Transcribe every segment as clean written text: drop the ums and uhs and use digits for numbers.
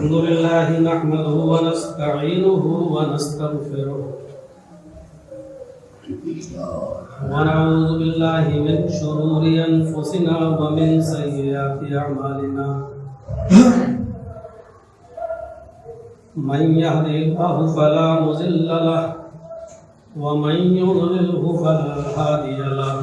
الحمد لله نحمده ونستعينه ونستغفره ونعوذ بالله من شرور أنفسنا ومن سيئات أعمالنا من يهده الله فلا مضل له ومن يضلله فلا هادي له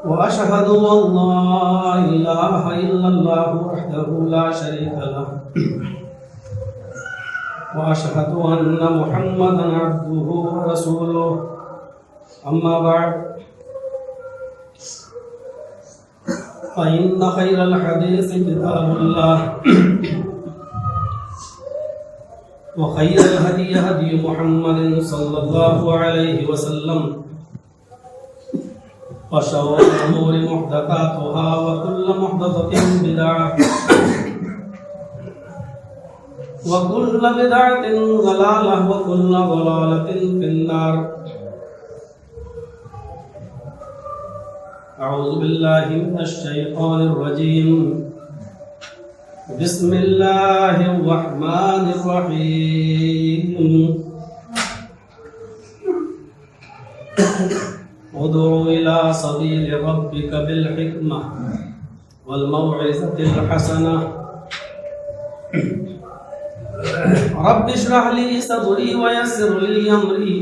وأشهد أن لا إله إلا الله وحده لا شريك له وأشهد أن محمدا عبده ورسوله أما بعد فإن خير الحديث كتاب الله وخير الهدي هدي محمد صلى الله عليه وسلم وشر الأمور محدثاتها وكل محدثة بدعة وكل بدعة ضلالة وكل ضلالة في النار. أعوذ بالله من الشيطان الرجيم. بسم الله الرحمن الرحيم. ادع إلى سبيل ربك بالحكمة والموعظة الحسنة رب اشرح لي صدري ويسر لي أمري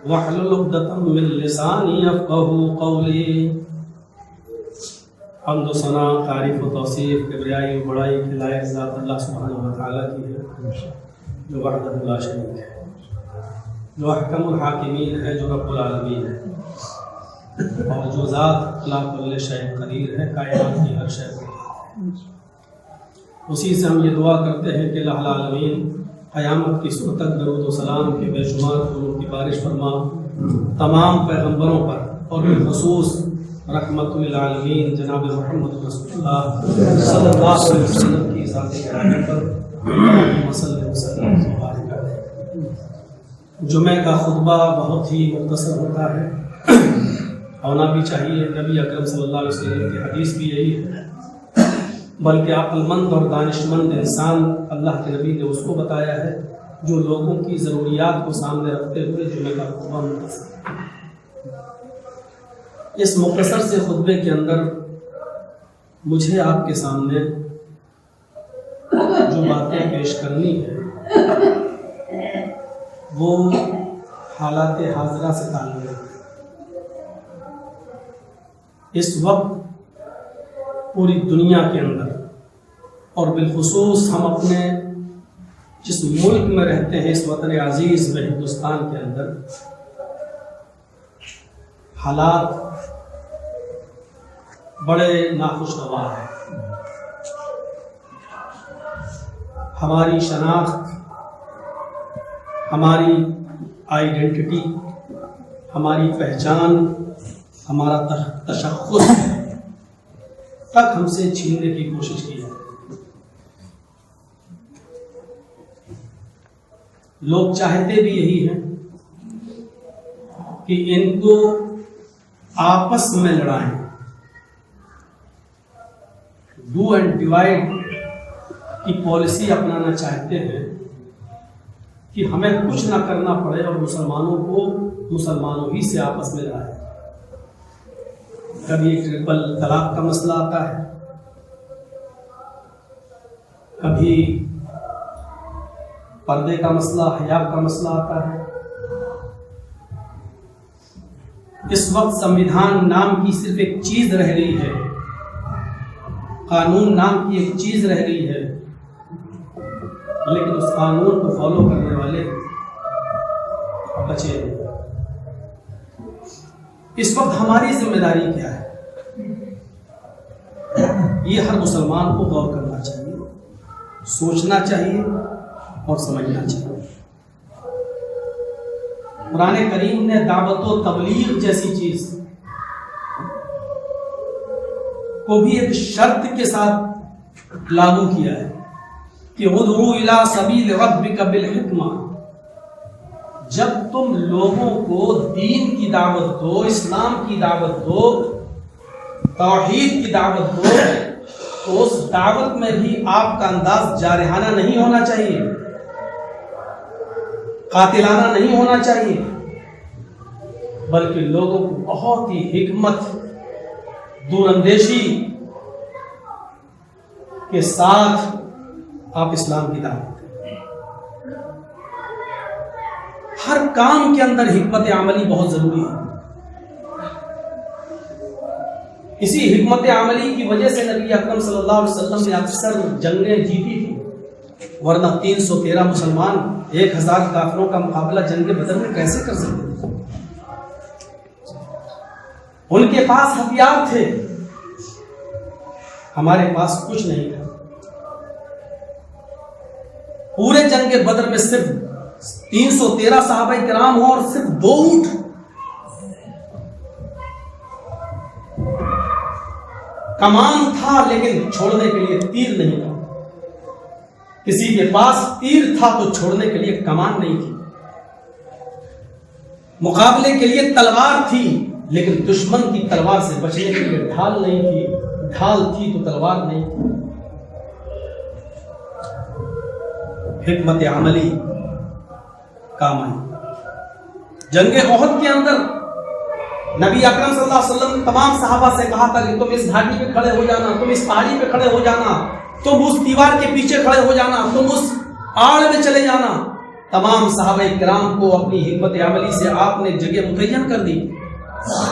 واحلل عقدة من لساني يفقهوا قولي. حمد و ثنا، تعریف و توصیف، کبریائی و بڑائی کی لائق ذات اللہ سبحانہ و تعالیٰ کی ہے جو وحدہ لا شریک ہے، جو احکم الحاکمین ہے، جو رب العالمین ہے، اور جو ذات لا کل شیء قدیر ہے، کائنات کی ہر شے کو. اسی سے ہم یہ دعا کرتے ہیں کہ اللہ العالمین قیامت کی صبح تک درود و سلام کے بے شمار درود کی بارش فرما تمام پیغمبروں پر، اور بالخصوص رحمت للعالمین جناب محمد رسول اللہ صلی اللہ علیہ وسلم کی ذات گرامی پر صلی وسلم وبارک علیہ. جمعہ کا خطبہ بہت ہی مختصر ہوتا ہے، ہونا بھی چاہیے. نبی اکرم صلی اللہ علیہ وسلم کی حدیث بھی یہی ہے، بلکہ عقل مند اور دانش مند انسان اللہ کے نبی نے اس کو بتایا ہے جو لوگوں کی ضروریات کو سامنے رکھتے ہوئے جمعہ کا خطبہ مختصر. اس مختصر سے خطبے کے اندر مجھے آپ کے سامنے جو باتیں پیش کرنی ہے وہ حالات حاضرہ سے تعلق ہے. اس وقت پوری دنیا کے اندر اور بالخصوص ہم اپنے جس ملک میں رہتے ہیں، اس وطن عزیز میں ہندوستان کے اندر، حالات بڑے ناخوشگوار ہیں. ہماری شناخت، ہماری آئیڈینٹی، ہماری پہچان، ہمارا تشخص تک ہم سے چھیننے کی کوشش کی ہے. لوگ چاہتے بھی یہی ہیں کہ ان کو آپس میں لڑائیں، ڈو اینڈ ڈیوائڈ کی پالیسی اپنانا چاہتے ہیں کہ ہمیں کچھ نہ کرنا پڑے اور مسلمانوں کو مسلمانوں ہی سے آپس میں لڑائیں. کبھی ٹرپل طلاق کا مسئلہ آتا ہے، کبھی پردے کا مسئلہ، حجاب کا مسئلہ آتا ہے. اس وقت سنویدھان نام کی صرف ایک چیز رہ گئی ہے، قانون نام کی ایک چیز رہ گئی ہے، لیکن اس قانون کو فالو کرنے والے بچے ہیں. اس وقت ہماری ذمہ داری کیا ہے؟ یہ ہر مسلمان کو غور کرنا چاہیے، سوچنا چاہیے اور سمجھنا چاہیے. قرآن کریم نے دعوت و تبلیغ جیسی چیز کو بھی ایک شرط کے ساتھ لاگو کیا ہے کہ ادعو الی سبیل ربک بالحکمہ. جب تم لوگوں کو دین کی دعوت دو، اسلام کی دعوت دو، توحید کی دعوت دو، تو اس دعوت میں بھی آپ کا انداز جارحانہ نہیں ہونا چاہیے، قاتلانہ نہیں ہونا چاہیے، بلکہ لوگوں کو بہت ہی حکمت، دور اندیشی کے ساتھ آپ اسلام کی دعوت دیں۔ ہر کام کے اندر حکمت عملی بہت ضروری ہے۔ اسی حکمت عملی کی وجہ سے نبی اکرم صلی اللہ علیہ وسلم نے اکثر جنگیں جیتی تھی، ورنہ 313 مسلمان 1000 کافروں کا مقابلہ جنگ بدر میں کیسے کر سکتے تھے؟ ان کے پاس ہتھیار تھے، ہمارے پاس کچھ نہیں تھا۔ پورے جنگ بدر میں صرف 313 صحابہ کرام ہوں اور صرف 2 اونٹ۔ کمان تھا لیکن چھوڑنے کے لیے تیر نہیں تھا، کسی کے پاس تیر تھا تو چھوڑنے کے لیے کمان نہیں تھی، مقابلے کے لیے تلوار تھی لیکن دشمن کی تلوار سے بچنے کے لیے ڈھال نہیں تھی، ڈھال تھی تو تلوار نہیں تھی۔ حکمت عملی کام آئی۔ جنگ احد کے اندر نبی اکرم صلی اللہ علیہ وسلم نے تمام صحابہ سے کہا تھا کہ تم اس گھاٹی پہ کھڑے ہو جانا، تم اس پہاڑی پہ کھڑے ہو جانا، تم اس دیوار کے پیچھے کھڑے ہو جانا، تم اس آڑ میں چلے جانا۔ تمام صحابہ کرام کو اپنی حکمت عملی سے آپ نے جگہ متعین کر دی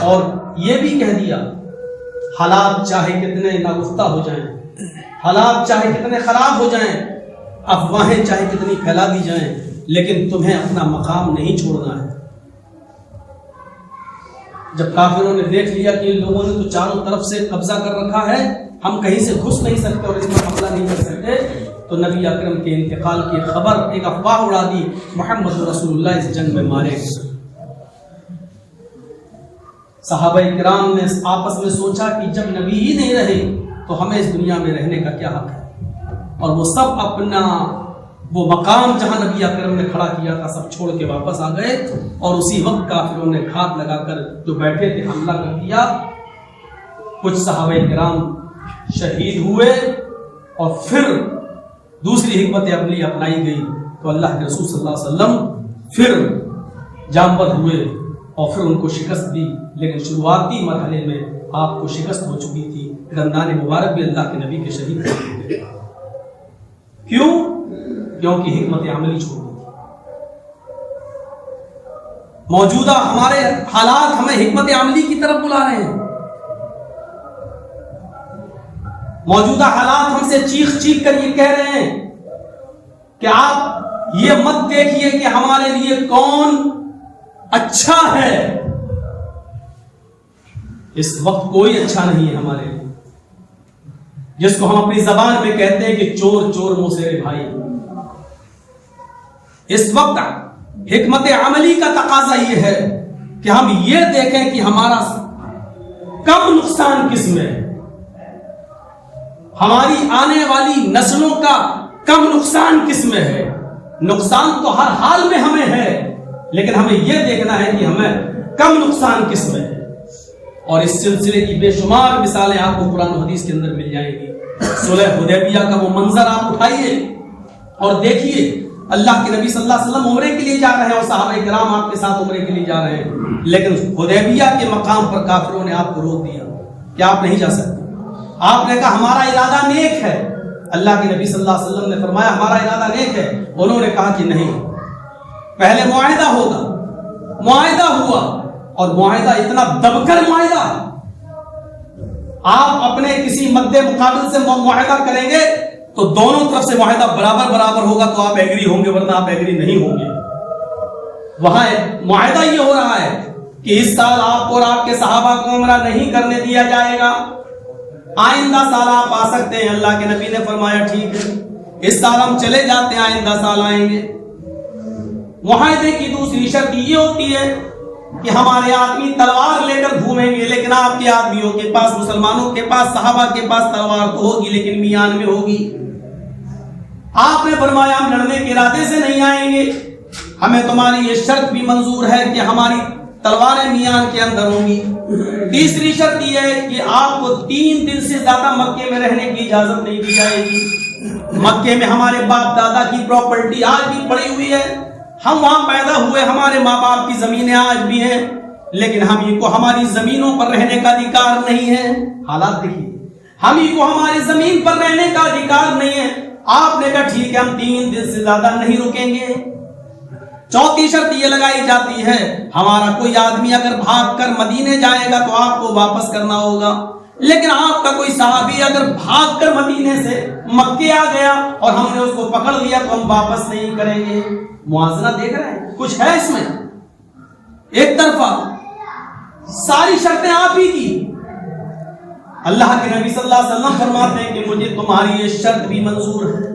اور یہ بھی کہہ دیا حالات چاہے کتنے ناگفتہ ہو جائیں، حالات چاہے کتنے خراب ہو جائیں، افواہیں چاہے کتنی پھیلا دی جائیں، لیکن تمہیں اپنا مقام نہیں چھوڑنا ہے۔ جب کافروں نے دیکھ لیا کہ ان لوگوں نے تو چاروں طرف سے قبضہ کر رکھا ہے، ہم کہیں سے گھس نہیں سکتے اور اس پر حملہ نہیں کر سکتے، تو نبی اکرم کے انتقال کی خبر ایک افواہ اڑا دی، محمد رسول اللہ اس جنگ میں مارے گئے۔ صحابہ کرام نے آپس میں سوچا کہ جب نبی ہی نہیں رہے تو ہمیں اس دنیا میں رہنے کا کیا حق ہے، اور وہ سب اپنا وہ مقام جہاں نبی اکرم نے کھڑا کیا تھا سب چھوڑ کے واپس آ گئے، اور اسی وقت کافروں نے گھات لگا کر جو بیٹھے تھے حملہ کر دیا۔ کچھ صحابہ کرام شہید ہوئے اور پھر دوسری حکمت عملی اپنائی گئی تو اللہ کے رسول صلی اللہ علیہ وسلم پھر جامبد ہوئے اور پھر ان کو شکست دی، لیکن شروعاتی مرحلے میں آپ کو شکست ہو چکی تھی، دندان مبارک بھی اللہ کے نبی کے شہید ہوئے۔ کیوں؟ کیونکہ حکمت عملی چھوڑ دی تھی۔ موجودہ ہمارے حالات ہمیں حکمت عملی کی طرف بلا رہے ہیں، موجودہ حالات ہم سے چیخ چیخ کر یہ کہہ رہے ہیں کہ آپ یہ مت دیکھیے کہ ہمارے لیے کون اچھا ہے۔ اس وقت کوئی اچھا نہیں ہے ہمارے لیے، جس کو ہم اپنی زبان میں کہتے ہیں کہ چور چور منہ سے بھائی۔ اس وقت حکمت عملی کا تقاضا یہ ہے کہ ہم یہ دیکھیں کہ ہمارا کم نقصان کس میں ہے، ہماری آنے والی نسلوں کا کم نقصان کس میں ہے۔ نقصان تو ہر حال میں ہمیں ہے، لیکن ہمیں یہ دیکھنا ہے کہ ہمیں کم نقصان کس میں ہے۔ اور اس سلسلے کی بے شمار مثالیں آپ کو قرآن و حدیث کے اندر مل جائیں گی۔ صلح حدیبیہ کا وہ منظر آپ اٹھائیے اور دیکھیے، اللہ کے نبی صلی اللہ علیہ وسلم عمرے کے لیے جا رہے ہیں اور صحابہ کرام آپ کے ساتھ عمرے کے لیے جا رہے ہیں، لیکن حدیبیہ کے مقام پر کافروں نے آپ کو روک دیا کہ آپ نہیں جا سکتے۔ آپ نے کہا ہمارا ارادہ نیک ہے، اللہ کے نبی صلی اللہ علیہ وسلم نے فرمایا ہمارا ارادہ نیک ہے، انہوں نے کہا کہ نہیں، پہلے معاہدہ ہوگا۔ معاہدہ ہوا اور معاہدہ اتنا دب کر معاہدہ، آپ اپنے کسی مد مقابل سے معاہدہ کریں گے تو دونوں طرف سے معاہدہ برابر برابر ہوگا تو آپ ایگری ہوں گے، ورنہ آپ ایگری نہیں ہوں گے۔ وہاں معاہدہ یہ ہو رہا ہے کہ اس سال آپ اور آپ کے صحابہ کو عمرہ نہیں کرنے دیا جائے گا، آئندہ سال آپ آ سکتے ہیں۔ اللہ کے نبی نے فرمایا ٹھیک ہے، اس سال ہم چلے جاتے ہیں، آئندہ سال آئیں گے۔ معاہدے کی دوسری شرط یہ ہوتی ہے کہ ہمارے آدمی تلوار لے کر گھومیں گے، لیکن آپ کے آدمیوں کے پاس، مسلمانوں کے پاس، صحابہ کے پاس تلوار تو ہوگی لیکن میان میں ہوگی۔ آپ نے فرمایا ہم لڑنے کے ارادے سے نہیں آئیں گے، ہمیں تمہاری یہ شرط بھی منظور ہے کہ ہماری تلواریں میان کے اندر ہوں گی۔ تیسری شرط یہ ہے کہ آپ کو 3 دن سے زیادہ مکے میں رہنے کی اجازت نہیں دی جائے گی۔ مکے میں ہمارے باپ دادا کی پراپرٹی آج بھی پڑی ہوئی ہے، ہم وہاں پیدا ہوئے، ہمارے ماں باپ کی زمینیں آج بھی ہیں، لیکن ہم ہی کو ہماری زمینوں پر رہنے کا ادھیکار نہیں ہے۔ حالات دیکھیے، ہم ہی کو ہماری زمین پر رہنے کا ادھیکار نہیں ہے۔ آپ نے کہا ٹھیک ہے، ہم 3 دن سے زیادہ نہیں رکیں گے۔ چوتھی شرط یہ لگائی جاتی ہے، ہمارا کوئی آدمی اگر بھاگ کر مدینے جائے گا تو آپ کو واپس کرنا ہوگا، لیکن آپ کا کوئی صحابی اگر بھاگ کر مدینے سے مکے آ گیا اور ہم نے اس کو پکڑ لیا تو ہم واپس نہیں کریں گے۔ موازنہ دیکھ رہے ہیں، کچھ ہے اس میں؟ ایک طرفہ ساری شرطیں آپ ہی کی، اللہ کے نبی صلی اللہ علیہ وسلم فرماتے ہیں کہ مجھے تمہاری یہ شرط بھی منظور ہے۔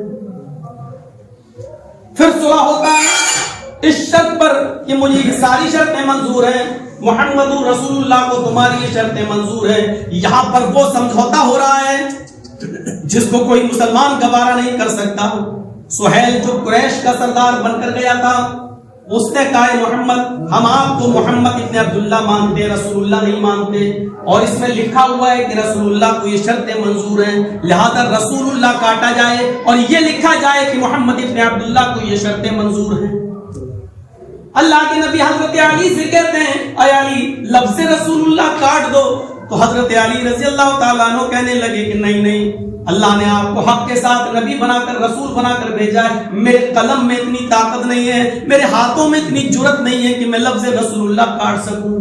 پھر صلح ہوتا ہے اس شرط پر کہ مجھے یہ ساری شرطیں منظور ہیں، محمد رسول اللہ کو تمہاری یہ شرطیں منظور ہیں۔ یہاں پر وہ سمجھوتا ہو رہا ہے جس کو کوئی مسلمان گوارا نہیں کر سکتا۔ سہیل جو قریش کا سردار بن کر گیا تھا، اس نے کہا محمد، ہم آپ کو محمد ابن عبداللہ مانتے، رسول اللہ نہیں مانتے، اور اس میں لکھا ہوا ہے کہ رسول اللہ کو یہ شرطیں منظور ہیں، لہذا رسول اللہ کاٹا جائے اور یہ لکھا جائے کہ محمد ابن عبداللہ کو یہ شرطیں منظور ہیں۔ اللہ کے نبی حضرت علی سے کہتے ہیں، اے علی لفظ رسول اللہ کاٹ دو، تو حضرت علی رضی اللہ تعالیٰ عنہ کہنے لگے کہ نہیں نہیں، اللہ نے آپ کو حق کے ساتھ نبی بنا کر، رسول بنا کر بھیجا ہے، میرے قلم میں اتنی طاقت نہیں ہے، میرے ہاتھوں میں اتنی جرت نہیں ہے کہ میں لفظ رسول اللہ کاٹ سکوں۔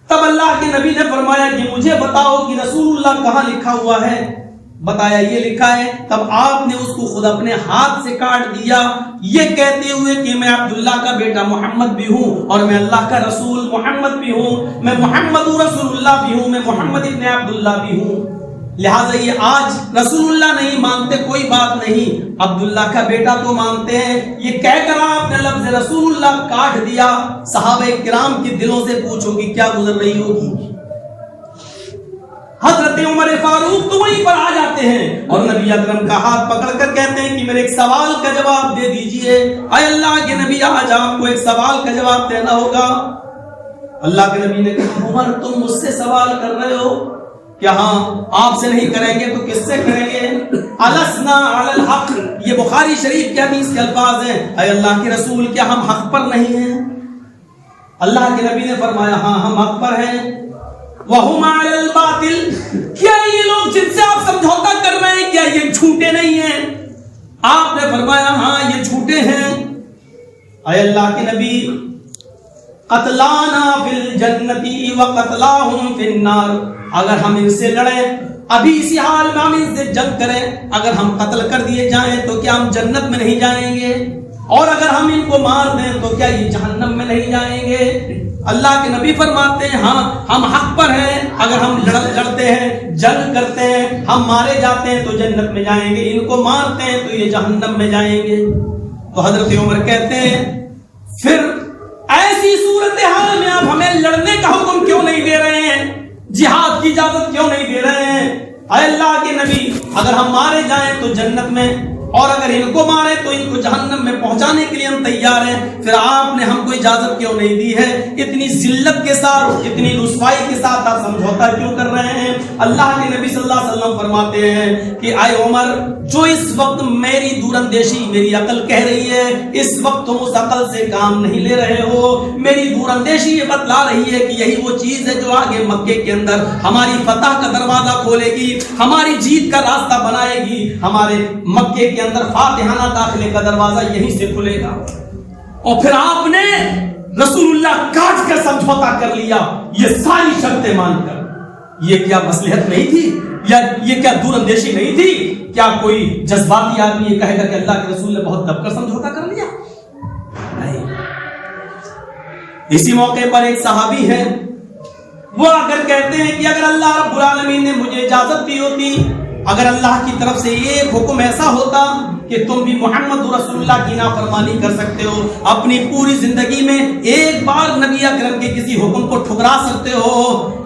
تب اللہ کے نبی نے فرمایا کہ مجھے بتاؤ کہ رسول اللہ کہاں لکھا ہوا ہے؟ بتایا یہ لکھا ہے۔ تب آپ نے اس کو خود اپنے ہاتھ سے کاٹ دیا، یہ کہتے ہوئے کہ میں عبداللہ کا بیٹا محمد بھی ہوں اور میں اللہ کا رسول محمد بھی ہوں، میں محمد رسول اللہ بھی ہوں، میں محمد ابن عبداللہ بھی ہوں۔ لہٰذا یہ آج رسول اللہ نہیں مانتے کوئی بات نہیں، عبداللہ کا بیٹا تو مانتے ہیں۔ یہ کہہ کر آپ نے لفظ رسول اللہ کاٹ دیا۔ صحابہ کرام کے دلوں سے پوچھو کہ کیا گزر رہی ہوگی۔ حضرت عمر فاروق تو وہیں پر آ جاتے ہیں اور نبی اکرم کا ہاتھ پکڑ کر کہتے ہیں کہ میرے ایک سوال کا جواب دے دیجئے۔ اے اللہ کے نبی، آج آپ کو ایک سوال کا جواب دینا ہوگا۔ اللہ کے نبی نے کہا عمر تم مجھ سے سوال کر رہے ہو؟ کہ ہاں، آپ سے نہیں کریں گے تو کس سے کریں گے؟ السنا علی الحق، یہ بخاری شریف کے حدیث کے الفاظ ہیں۔ اے اللہ کے رسول، کیا ہم حق پر نہیں ہیں؟ اللہ کے نبی نے فرمایا ہاں ہم حق پر ہیں۔ وَهُمْ عَلَى الْبَاطِلِ، کیا یہ لوگ جن سے آپ سمجھوتا کر رہے ہیں کیا یہ جھوٹے نہیں ہیں؟ آپ نے فرمایا ہاں یہ جھوٹے ہیں۔ اے اللہ کے نبی، قتلانا فی الجنتی وقتلاہم فی النار، اگر ہم ان سے لڑیں، ابھی اسی حال میں ہم ان سے جنگ کریں، اگر ہم قتل کر دیے جائیں تو کیا ہم جنت میں نہیں جائیں گے؟ اور اگر ہم ان کو مار دیں تو کیا یہ جہنم میں نہیں جائیں گے؟ اللہ کے نبی فرماتے ہیں ہاں ہم حق پر ہیں، اگر ہم لڑتے ہیں، جنگ کرتے ہیں، ہم مارے جاتے ہیں تو جنت میں جائیں گے، ان کو مارتے ہیں تو یہ جہنم میں جائیں گے۔ تو حضرت عمر کہتے ہیں پھر ایسی صورتحال میں آپ ہمیں لڑنے کا حکم کیوں نہیں دے رہے ہیں، جہاد کی اجازت کیوں نہیں دے رہے ہیں؟ اے اللہ کے نبی، اگر ہم مارے جائیں تو جنت میں، اور اگر ان کو مارے تو ان کو جہنم میں پہنچانے کے لیے ہم تیار ہیں، پھر آپ نے ہم کو اجازت کیوں نہیں دی ہے؟ اتنی ذلت کے ساتھ، اتنی رسوائی کے ساتھ آپ سمجھوتا کیوں کر رہے ہیں؟ اللہ کے نبی صلی اللہ علیہ وسلم فرماتے ہیں کہ اے عمر، جو اس وقت میری دور اندیشی، میری عقل کہہ رہی ہے، اس وقت تم اس عقل سے کام نہیں لے رہے ہو۔ میری دور اندیشی یہ بتلا رہی ہے کہ یہی وہ چیز ہے جو آگے مکے کے اندر ہماری فتح کا دروازہ کھولے گی، ہماری جیت کا راستہ بنائے گی، ہمارے مکے کے اندر فاتحانہ داخلے کا دروازہ یہیں سے کھلے گا۔ اور پھر آپ نے رسول اللہ کاٹ کر سمجھوتا کر لیا، یہ ساری شرطیں مان کر۔ یہ کیا مصلحت نہیں تھی، یا یہ کیا دور اندیشی نہیں تھی؟ کیا کوئی جذباتی آدمی یہ کہے گا کہ اللہ کے رسول نے بہت دب کر سمجھوتا کر لیا؟ نہیں۔ اسی موقع پر ایک صحابی ہے، وہ اگر کہتے ہیں کہ اگر اللہ رب العالمین نے مجھے اجازت دی ہوتی، اگر اللہ کی طرف سے ایک حکم ایسا ہوتا کہ تم بھی محمد رسول اللہ کی نافرمانی کر سکتے ہو، اپنی پوری زندگی میں ایک بار نبی اکرم کے کسی حکم کو ٹھکرا سکتے ہو۔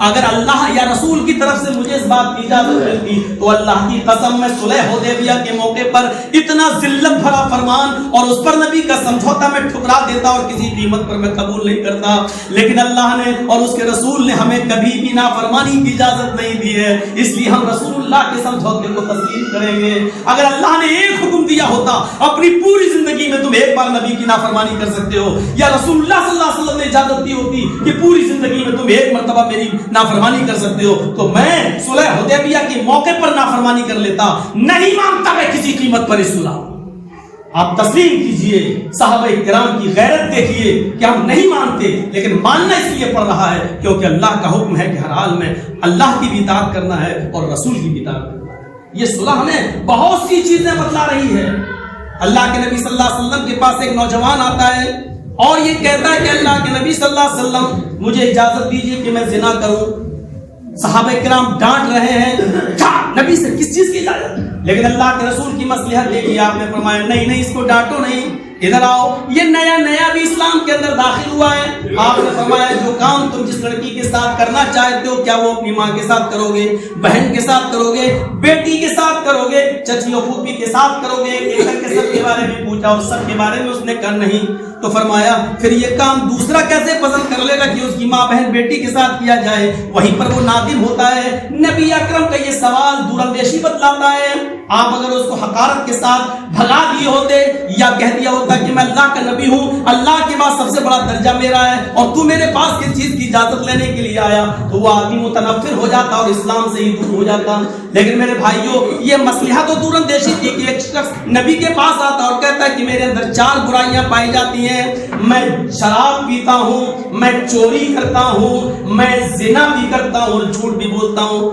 اگر اللہ یا رسول کی طرف سے مجھے اس بات کی اجازت ملتی تو اللہ کی قسم میں صلح حدیبیہ کے موقع پر اتنا ذلت بھرا فرمان اور اس پر نبی کا سمجھوتا میں ٹھکرا دیتا اور کسی قیمت پر میں قبول نہیں کرتا، لیکن اللہ نے اور اس کے رسول نے ہمیں کبھی بھی نافرمانی کی اجازت نہیں دی ہے، اس لیے ہم رسول اللہ کے سمجھوتے کو تسلیم کریں گے۔ اگر اللہ نے ایک حکم دیا ہوتا اپنی پوری زندگی میں تم ایک بار نبی کی نافرمانی کر سکتے ہو، یا رسول اللہ صلی اللہ علیہ وسلم نے اجازت دی ہوتی کہ پوری زندگی میں تم ایک مرتبہ میری نافرمانی کر سکتے ہو، تو میں صلح حدیبیہ کے موقع پر نافرمانی کر لیتا۔ نہیں مانتا میں کسی قیمت پر اس صلح۔ آپ تسلیم کیجئے، صحابہ کرام کی غیرت دیکھیے کہ ہم نہیں مانتے، لیکن ماننا اس لیے پڑ رہا ہے کیونکہ اللہ کا حکم ہے کہ ہر حال میں اللہ کی بھی اطاعت کرنا ہے اور رسول کی بھی اطاعت کرنا ہے۔ یہ صلح ہمیں بہت سی چیزیں بتلا رہی ہے۔ اللہ کے نبی صلی اللہ علیہ وسلم کے پاس ایک نوجوان آتا ہے اور یہ کہتا ہے کہ اللہ کے نبی صلی اللہ علیہ وسلم مجھے اجازت دیجیے کہ میں زنا کروں۔ صحابہ کرام ڈانٹ رہے ہیں، کیا نبی سے کس چیز کی اجازت؟ لیکن اللہ کے رسول کی مصلحت دیکھی، آپ نے فرمایا نہیں اس کو ڈانٹو نہیں، ادھر آؤ، یہ نیا بھی اسلام کے اندر داخل ہوا ہے۔ آپ نے فرمایا جو کام تم جس لڑکی کے ساتھ کرنا چاہتے ہو، کیا وہ اپنی ماں کے ساتھ کرو گے، بہن کے ساتھ کرو گے، بیٹی کے ساتھ کرو گے، چچی و پھوپھی کے ساتھ کرو گے؟ کے سب کے بارے میں پوچھا اور سب کے بارے میں اس نے کہا نہیں، تو فرمایا پھر یہ کام دوسرا کیسے پسند کر لے گا کہ اس کی ماں بہن بیٹی کے ساتھ کیا جائے؟ وہیں پر وہ نادم ہوتا ہے۔ نبی اکرم کا یہ سوال دور اندیشی بتلاتا ہے۔ آپ اگر اس کو حقارت کے ساتھ بھگا دیے ہوتے یا کہہ دیا ہوتا کہ میں اللہ کا نبی ہوں، اللہ کے بعد سب سے بڑا درجہ میرا ہے اور تو میرے پاس کس چیز کی اجازت لینے کے لیے آیا، تو وہ آدمی متنفر ہو جاتا اور اسلام سے ہی دور ہو جاتا۔ لیکن میرے بھائیوں، یہ مصلحت و دور اندیشی تھی کہ ایک شخص نبی کے پاس آتا اور کہتا ہے کہ میرے اندر 4 برائیاں پائی جاتی ہیں، میں شراب پیتا ہوں، میں چوری کرتا ہوں، میں زنا بھی کرتا ہوں اور جھوٹ بھی بولتا ہوں،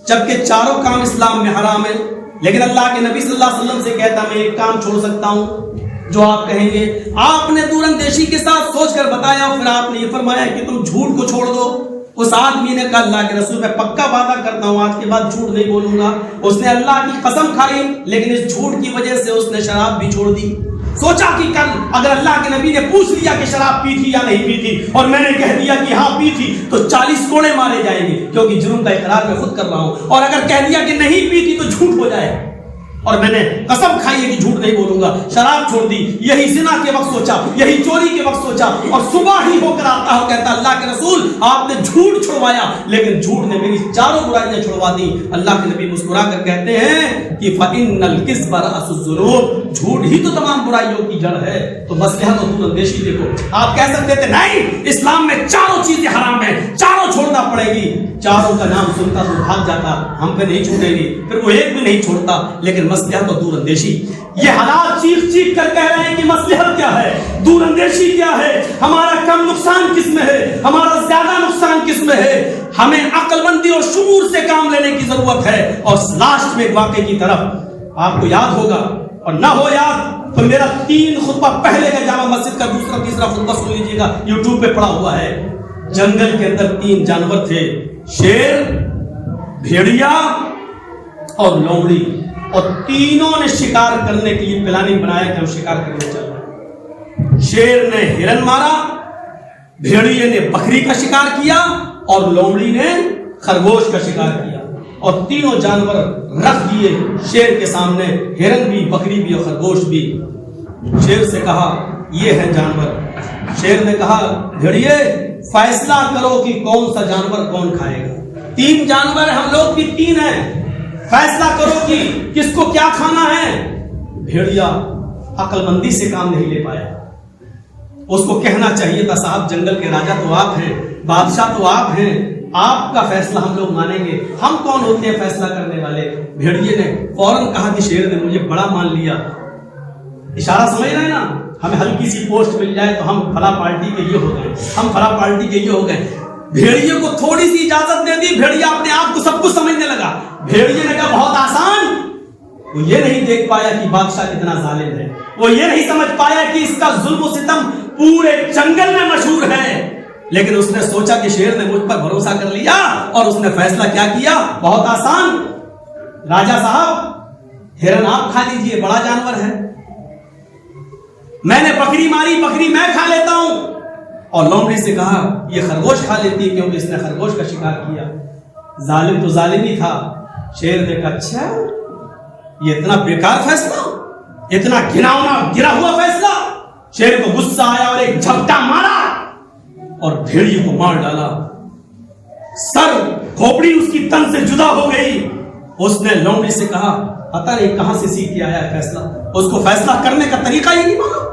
جبکہ چاروں کام اسلام میں حرام ہے۔ لیکن اللہ کے نبی صلی اللہ علیہ وسلم سے کہتا میں ایک کام چھوڑ سکتا ہوں جو آپ کہیں گے۔ آپ نے دور اندیشی کے ساتھ سوچ کر بتایا، پھر آپ نے یہ فرمایا کہ تم جھوٹ کو چھوڑ دو۔ اس آدمی نے کہا اللہ کے رسول میں پکا وعدہ کرتا ہوں آج کے بعد جھوٹ نہیں بولوں گا۔ اس نے اللہ کی قسم کھائی، لیکن اس جھوٹ کی وجہ سے اس نے شراب بھی چھوڑ دی۔ سوچا کہ کل اگر اللہ کے نبی نے پوچھ لیا کہ شراب پی تھی یا نہیں پی تھی اور میں نے کہہ دیا کہ ہاں پی تھی تو 40 کوڑے مارے جائیں گے، کیونکہ جرم کا اقرار میں خود کر رہا ہوں، اور اگر کہہ دیا کہ نہیں پی تھی تو جھوٹ ہو جائے، اور میں نے قسم کھائی ہے کہ جھوٹ نہیں بولوں گا، شراب چھوڑ دی۔ یہی زنا کے وقت سوچا، یہی چوری کے وقت سوچا، اور صبح ہی ہو کر آتا ہو کہتا اللہ کے رسول آپ نے جھوٹ چھڑوایا، لیکن جھوٹ نے میری 4 برائیاں چھڑوا دی۔ اللہ کے نبی مسکرا کر کہتے ہیں کہ فَإِنَّ الْكِذْبَ رَأْسُ الذُّنُوبِ، جھوٹ ہی تو تمام برائیوں کی جڑ ہے۔ تو مصلحت اور دور اندیشی دیکھو، آپ کہہ سکتے تھے نہیں اسلام میں 4 چیزیں حرام ہیں، 4 چھوڑنا پڑے گی، 4 کا نام سنتا تو بھاگ جاتا، ہم پہ نہیں چھوٹے گی، پھر وہ ایک بھی نہیں چھوڑتا۔ لیکن مصلحت اور دور اندیشی، یہ حالات چیخ کر کہہ رہے ہیں کہ مصلحت کیا ہے، دور اندیشی کیا ہے، ہمارا کم نقصان کس میں ہے، ہمارا زیادہ نقصان کس میں ہے۔ ہمیں عقل مندی اور شعور سے کام لینے کی ضرورت ہے۔ اور لاسٹ میں ایک واقعے کی طرف آپ کو یاد ہوگا، اور نہ ہو یاد تو میرا 3 خطبہ پہلے کا جامع مسجد کا دوسرا تیسرا خطبہ سن لیجیے گا، یوٹیوب پہ پڑا ہوا ہے۔ جنگل کے اندر 3 جانور تھے، شیر، بھیڑیا اور لومڑی، اور تینوں نے شکار کرنے کے لیے پلاننگ بنایا کہ ہم شکار کرنے چل رہے ہیں۔ شیر نے ہرن مارا، بھیڑیے نے بکری کا شکار کیا اور لومڑی نے خرگوش کا شکار کیا، اور تینوں جانور رکھ دیے شیر کے سامنے، ہرن بھی، بکری بھی اور خرگوش بھی۔ شیر سے کہا یہ ہے جانور۔ شیر نے کہا بھیڑیے فیصلہ کرو کہ کون سا جانور کون کھائے گا، 3 جانور ہیں، ہم لوگ بھی 3 ہیں، فیصلہ کرو کہ کس کو کیا کھانا ہے۔ بھیڑیا عقل مندی سے کام نہیں لے پایا، اس کو کہنا چاہیے تھا صاحب جنگل کے راجا تو آپ ہیں، بادشاہ تو آپ ہیں، آپ کا فیصلہ ہم لوگ مانیں گے، ہم کون ہوتے ہیں فیصلہ کرنے والے۔ بھیڑیے نے فوراً کہا کہ شیر نے مجھے بڑا مان لیا، اشارہ سمجھ رہے ہیں نا، ہمیں ہلکی سی پوسٹ مل جائے تو ہم فلاں پارٹی کے یہ ہو گئے، ہم فلاں پارٹی کے یہ ہو گئے۔ بھیڑیے کو تھوڑی سی اجازت دے دی، بھیڑیا اپنے آپ کو سب کچھ سمجھنے لگا۔ بھیڑیے نے کہا بہت آسان، وہ یہ نہیں دیکھ پایا کہ بادشاہ کتنا ظالم ہے، وہ یہ نہیں سمجھ پایا کہ اس کا ظلم و ستم پورے جنگل میں مشہور ہے، لیکن اس نے سوچا کہ شیر نے مجھ پر بھروسہ کر لیا اور اس نے فیصلہ کیا کیا، بہت آسان، راجا صاحب ہرن آپ کھا لیجئے، بڑا جانور ہے، میں نے بکری ماری، بکری میں کھا لیتا ہوں. اور لومڑی سے کہا یہ خرگوش کھا لیتی ہے کیونکہ اس نے خرگوش کا شکار کیا. ظالم تو ظالم ہی تھا. شیر نے کہا اچھا یہ اتنا بیکار فیصلہ، اتنا گرا ہوا فیصلہ. شیر کو غصہ آیا اور ایک جھپٹا مارا اور بھیڑیے کو مار ڈالا. سر کھوپڑی اس کی تن سے جدا ہو گئی. اس نے لومڑی سے کہا پتہ نہیں کہاں سے سیکھ کے آیا ہے فیصلہ. اس کو فیصلہ کرنے کا طریقہ ہی نہیں معلوم.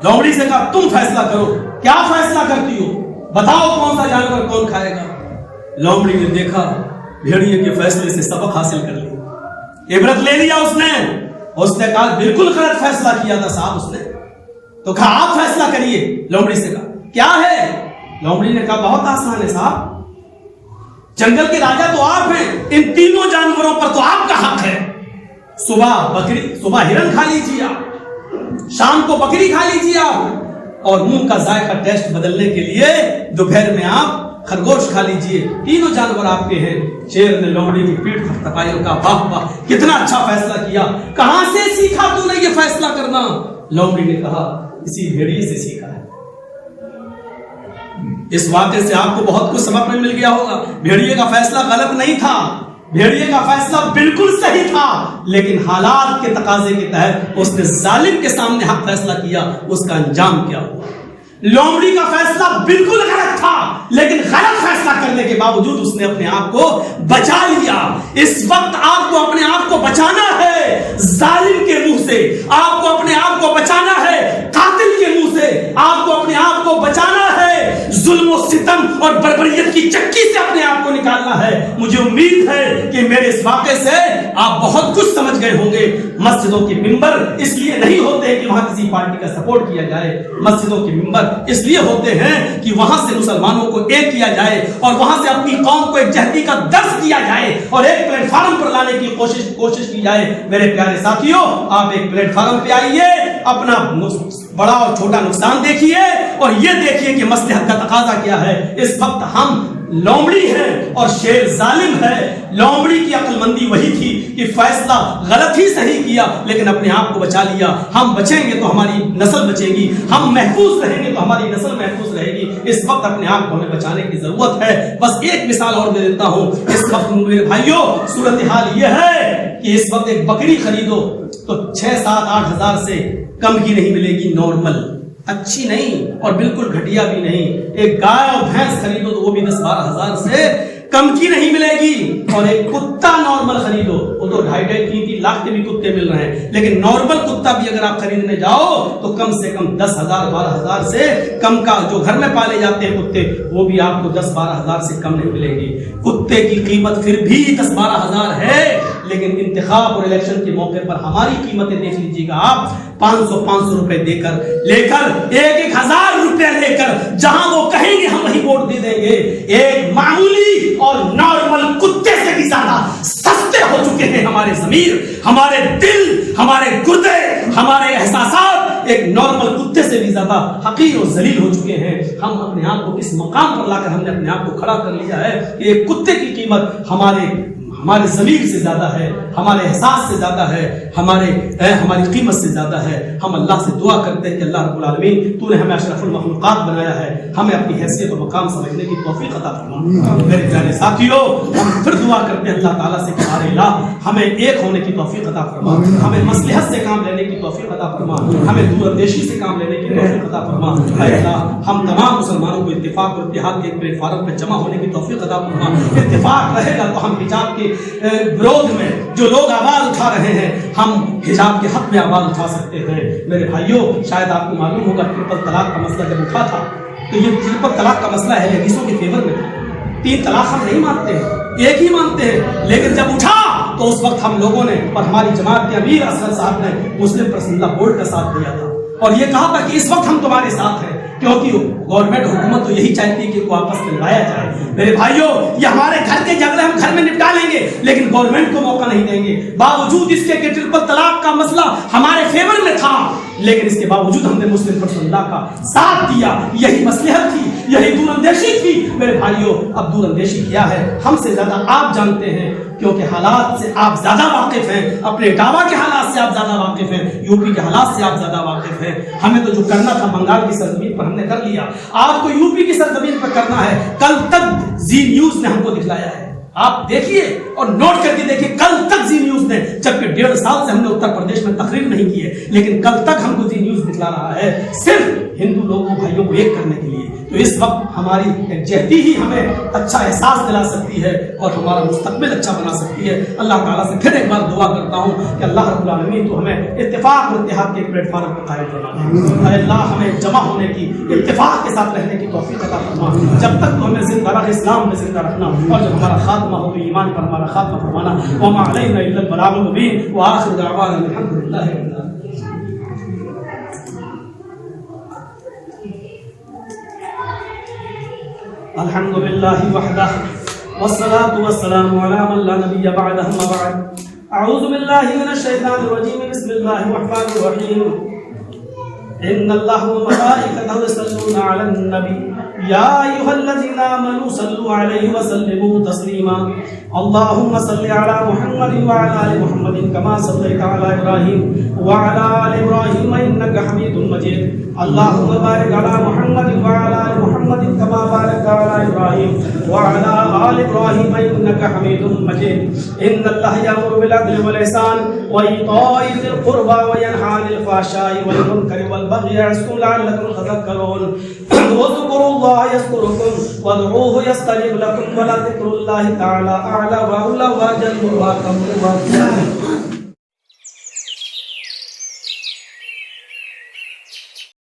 لومڑی سے کہا تم فیصلہ کرو، کیا فیصلہ کرتی ہو، بتاؤ کون سا جانور کون کھائے گا. لومڑی نے دیکھا بھیڑیے کے فیصلے سے سبق حاصل کر لیا، عبرت لے لیا. اس نے کہا بالکل غلط فیصلہ کیا تھا صاحب. اس نے تو کہا آپ فیصلہ کریے. لومڑی سے کہا کیا ہے. لومڑی نے کہا بہت آسان ہے صاحب، جنگل کے راجا تو آپ ہیں، ان تینوں جانوروں پر تو آپ کا حق ہے. صبح ہرن کھا لیجیے آپ، شام کو بکری کھا لیجیے آپ، اور منہ کا ذائقہ ٹیسٹ بدلنے کے لیے دوپہر میں آپ خرگوش کھا لیجیے. تینوں جانور آپ کے ہیں. شیر نے لومڑی کی پیٹھ تھپتھپائی اور کہا واہ واہ کتنا اچھا فیصلہ کیا، کہاں سے سیکھا تو نے یہ فیصلہ کرنا. لومڑی نے کہا اسی بھیڑیے سے سیکھا ہے. اس واقعے سے آپ کو بہت کچھ سبق میں مل گیا ہوگا. بھیڑیے کا فیصلہ غلط نہیں تھا، بھیڑیے کا فیصلہ بالکل صحیح تھا، لیکن حالات کے تقاضے کے تحت اس نے ظالم کے سامنے حق فیصلہ کیا. اس کا انجام کیا ہوا. لومڑی کا فیصلہ بالکل غلط تھا، لیکن غلط فیصلہ کرنے کے باوجود اس نے اپنے آپ کو بچا لیا. اس وقت آپ کو اپنے آپ کو بچانا ہے ظالم کے منہ سے، آپ کو اپنے آپ کو بچانا ہے قاتل کے منہ سے، آپ کو اپنے آپ کو بچانا ہے ظلم و ستم اور بربریت کی چکی سے اپنے آپ کو نکالنا ہے. مجھے امید ہے کہ میرے اس واقعے سے آپ بہت کچھ سمجھ گئے ہوں گے. مسجدوں کے ممبر اس لیے نہیں ہوتے کہ وہاں کسی پارٹی کا سپورٹ کیا جائے. مسجدوں کے ممبر اس لیے ہوتے ہیں کہ وہاں سے مسلمانوں کو ایک کیا جائے اور وہاں سے اپنی قوم کو ایک جہتی کا درس دیا جائے اور ایک پلیٹ فارم پر لانے کی کوشش کی جائے. میرے پیارے ساتھیوں، آپ ایک پلیٹ فارم پہ آئیے، اپنا بڑا اور چھوٹا نقصان دیکھیے اور یہ دیکھیے کہ مصلحت کا تقاضا کیا ہے. اس وقت ہم لومڑی ہے اور شیر ظالم ہے. لومڑی کی عقل مندی وہی تھی کہ فیصلہ غلط ہی صحیح کیا لیکن اپنے آپ کو بچا لیا. ہم بچیں گے تو ہماری نسل بچے گی، ہم محفوظ رہیں گے تو ہماری نسل محفوظ رہے گی. اس وقت اپنے آپ کو ہمیں بچانے کی ضرورت ہے. بس ایک مثال اور دے دیتا ہوں. اس وقت میرے بھائیوں صورتحال یہ ہے کہ اس وقت ایک بکری خریدو تو 6-7-8 ہزار سے کم کی نہیں ملے گی، نارمل، اچھی نہیں اور بالکل گھٹیا بھی نہیں. ایک گائے اور بھینس خریدو تو وہ بھی 10-12 ہزار سے کم کی نہیں ملے گی. اور ایک کتا نارمل خریدو وہ تو 2.5-3 لاکھ کے بھی کتے مل رہے ہیں، لیکن نارمل کتا بھی اگر آپ خریدنے جاؤ تو کم سے کم 10,000-12 ہزار سے کم کا، جو گھر میں پالے جاتے ہیں کتے وہ بھی آپ کو 10-12 ہزار سے کم نہیں ملے گی. کتے کی قیمت پھر بھی 10-12 ہزار ہے، لیکن انتخاب اور الیکشن کے موقع پر ہماری قیمتیں دیکھ لیجیے گا آپ. 500 روپے دے کر 1,000 روپے لے کر جہاں وہ کہیں گے ہم وہی ووٹ دے دیں گے. ایک معمولی اور نارمل کتے سے بھی زیادہ سستے ہو چکے ہیں ہمارے ضمیر، ہمارے دل، ہمارے گردے، ہمارے احساسات ایک نارمل کتے سے بھی زیادہ حقیر اور ذلیل ہو چکے ہیں. ہم اپنے آپ کو کس مقام پر لا کر ہم نے اپنے آپ کو کھڑا کر لیا ہے کہ ایک کتے کی قیمت ہمارے ضمیر سے زیادہ ہے، ہمارے احساس سے زیادہ ہے، ہماری قیمت سے زیادہ ہے. ہم اللہ سے دعا کرتے ہیں کہ اللہ رب العالمین تو نے ہمیں اشرف المخلوقات بنایا ہے، ہمیں اپنی حیثیت و مقام سمجھنے کی توفیق عطا فرما. میرے پیارے ساتھیوں، ہم پھر دعا کرتے ہیں اللہ تعالیٰ سے کہ ہمارے الہ ہمیں ایک ہونے کی توفیق عطا فرما، ہمیں مصلحت سے کام لینے کی توفیق عطا فرما، ہمیں دور اندیشی سے کام لینے کی توفیق عطا فرما. اے اللہ، ہم تمام مسلمانوں کو اتفاق اور اتحاد کے ایک پلیٹ فارم پہ جمع ہونے کی توفیق عطا فرما. اتفاق رہے گا تو ہم حجاب کے برود میں جو لوگ آواز اٹھا رہے ہیں ہم حجاب کے حق میں آواز اٹھا سکتے ہیں. میرے بھائیوں، شاید آپ کو معلوم ہوگا ٹرپل طلاق کا مسئلہ جب اٹھا تھا تو یہ ٹرپل طلاق کا مسئلہ ہے حدیثوں کے فیور میں تھا. 3 طلاق ہم نہیں مانتے ہیں، ایک ہی مانتے ہیں، لیکن جب اٹھا تو اس وقت ہم لوگوں نے اور ہماری جماعت کے امیر اصغر صاحب نے مسلم پرسنل لا بورڈ کا ساتھ دیا تھا اور یہ کہا تھا کہ اس وقت ہم تمہارے ساتھ ہیں، کیونکہ گورنمنٹ حکومت تو یہی چاہتی ہے کہ کو آپس میں لایا جائے. میرے بھائیوں، یہ ہمارے گھر کے جھگڑے ہم گھر میں نپٹا لیں گے لیکن گورنمنٹ کو موقع نہیں دیں گے. باوجود اس کے کہ ٹرپل طلاق کا مسئلہ ہمارے فیور میں تھا، لیکن اس کے باوجود ہم نے مسلم پرسنل لا کا ساتھ دیا. یہی مصلحت تھی، یہی دور اندیشی تھی. میرے بھائیوں، اب دور اندیشی کیا ہے ہم سے زیادہ آپ جانتے ہیں. کیونکہ حالات سے آپ زیادہ واقف ہیں، اپنے اٹاوا کے حالات سے آپ زیادہ واقف ہیں، یو پی کے حالات سے آپ زیادہ واقف ہیں. ہمیں تو جو کرنا تھا بنگال کی سرزمین پر ہم نے کر لیا، آپ کو یو پی کی سرزمین پر کرنا ہے. کل تک زی نیوز نے ہم کو دکھلایا ہے، آپ دیکھیے اور نوٹ کر کے دیکھیے. کل تک زی نیوز نے، جبکہ 1.5 سال سے ہم نے اتر پردیش میں تقریر نہیں کی ہے، لیکن کل تک ہم کو زی نیوز دکھلا رہا ہے صرف ہندو لوگوں بھائیوں کو ایک کرنے کے لیے. تو اس وقت ہماری یکجہتی ہی ہمیں اچھا احساس دلا سکتی ہے اور ہمارا مستقبل اچھا بنا سکتی ہے. اللہ تعالیٰ سے پھر ایک بار دعا کرتا ہوں کہ اللہ رب العالمین تو ہمیں اتفاق اور اتحاد کے ایک پلیٹ فارم پر قائم فرما. اے اللہ ہمیں جمع ہونے کی، اتفاق کے ساتھ رہنے کی توفیق عطا فرما. جب تک تو ہمیں زندہ رکھ، اسلام میں زندہ رکھنا، اور جب ہمارا خاتمہ ہو تو ایمان پر ہمارا خاتمہ فرمانا. وما علینا الا البلاغ المبین وآخر دعوانا الحمدللہ رب العالمین. الحمد لله وحده والصلاة والسلام على من لا نبي بعده. أما بعد، أعوذ بالله من الشيطان الرجيم. بسم الله الرحمن الرحيم. إن الله وملائكته يصلون على النبي يا أيها الذين آمنوا صلوا عليه وسلموا تسليما. اللهم صل على محمد وعلى آل محمد كما صليت على إبراهيم وعلى آل إبراهيم إنك حميد مجيد. اللهم بارك على محمد وعلى آل محمد كما باركت على إبراهيم وعلى آل إبراهيم إنك حميد مجيد. إن الله يأمر بالعدل والإحسان وإيتاء ذي القربى وينهى عن الفحشاء والمنكر والبغي يعظكم لعلكم تذكرون. واذكروا الله يذكركم وادعوه يستجب لكم ولذكر الله تعالى أعلى وأولى وأجل وأكبر.